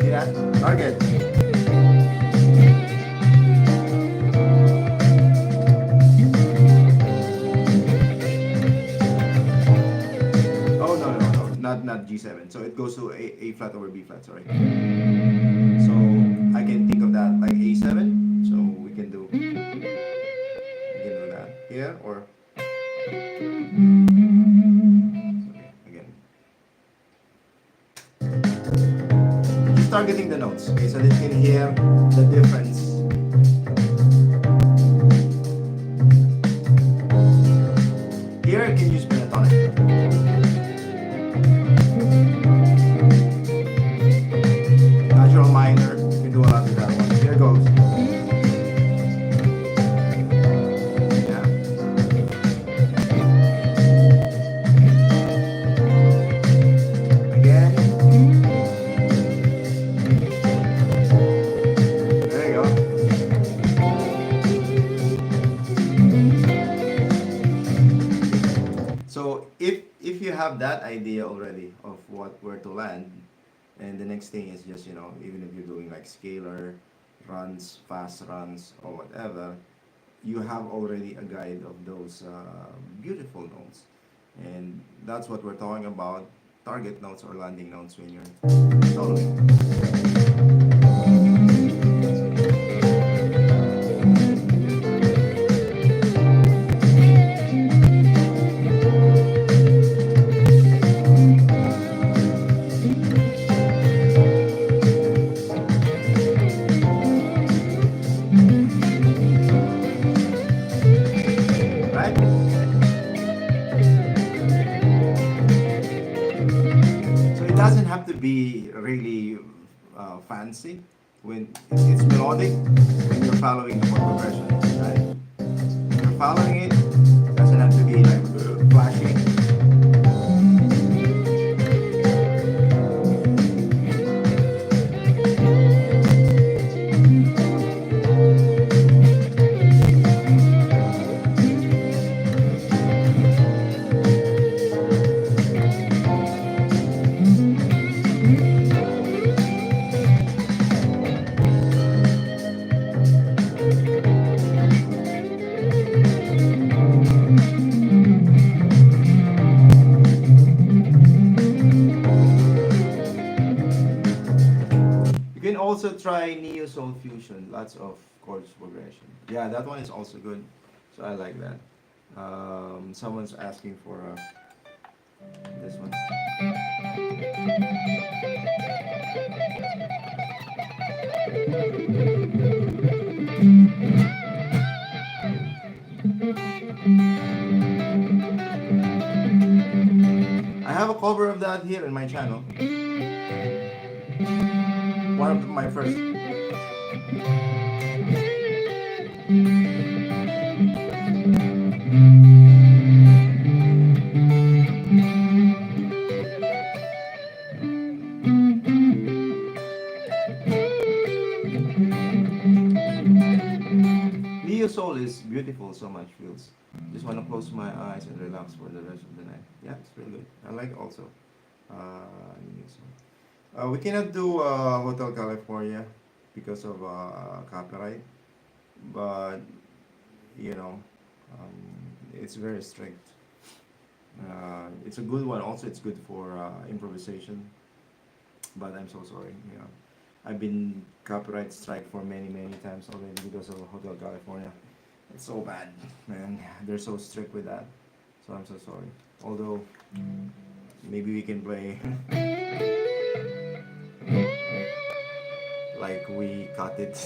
Speaker 1: See that? Target. Not G7, so it goes to A flat over B flat, sorry. So I can think of that like A7, so we can do that here, or again. Just targeting the notes, okay, so that you can hear the difference. Here you can use pentatonic. Natural minor, you can do a lot with that one. Here goes. Yeah. Again. There you go. have that idea already of where to land, and the next thing is just, even if you're doing like scalar runs, fast runs, or whatever, you have already a guide of those beautiful notes. And that's what we're talking about, target notes or landing notes when you're soloing. Right? So it doesn't have to be really fancy when it's melodic when you're following the chord progression, right? If you're following it, it doesn't have to be like flashy. You can also try Neo Soul Fusion, lots of chords progression. Yeah, that one is also good. So I like that. Someone's asking for this one. I have a cover of that here in my channel. One of my first. Neo Soul is beautiful, so much feels. Just want to close my eyes and relax for the rest of the night. Yeah, it's really good. I like it also. Neo Soul. We cannot do Hotel California because of copyright, but you know, it's very strict. It's a good one. Also, it's good for improvisation. But I'm so sorry. I've been copyright strike for many, many times already because of Hotel California. It's so bad, man. They're so strict with that. So I'm so sorry. Although maybe we can play like we cut it.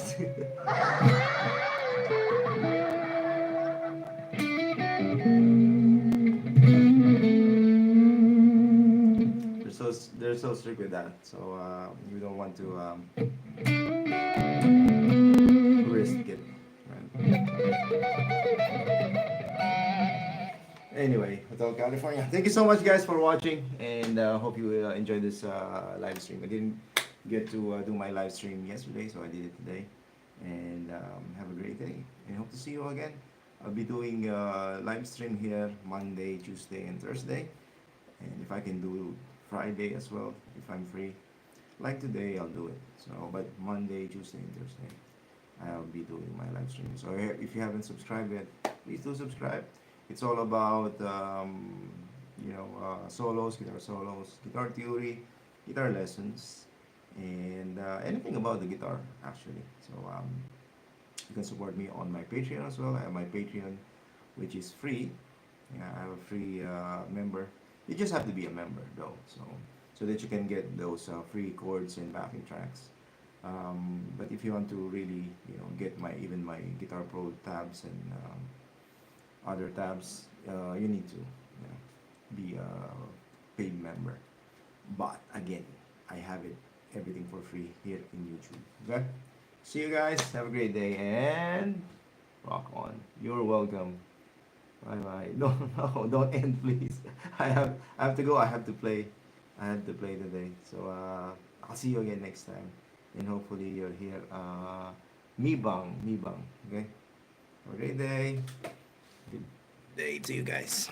Speaker 1: They're so strict with that. So we don't want to risk it. Right? Anyway, Hotel California. Thank you so much, guys, for watching, and hope you enjoyed this live stream. I didn't get to do my live stream yesterday, so I did it today. And have a great day, and hope to see you again. I'll be doing live stream here Monday, Tuesday, and Thursday, and if I can do Friday as well, if I'm free. Like today, I'll do it. So, but Monday, Tuesday, and Thursday, I'll be doing my live stream. So if you haven't subscribed yet, please do subscribe. It's all about solos, guitar theory, guitar lessons, and anything about the guitar actually. So you can support me on my Patreon as well. I have my Patreon, which is free. Yeah, I have a free member. You just have to be a member though, so that you can get those free chords and backing tracks. But if you want to really, get even my Guitar Pro tabs and other tabs, you need to be a paid member. But again, I have everything for free here in YouTube. Okay? See you guys. Have a great day and rock on. You're welcome. Bye bye. No, don't end, please. I have to go. I have to play today. So I'll see you again next time, and hopefully you're here. Me bang. Okay. Have a great day. Good day to you guys.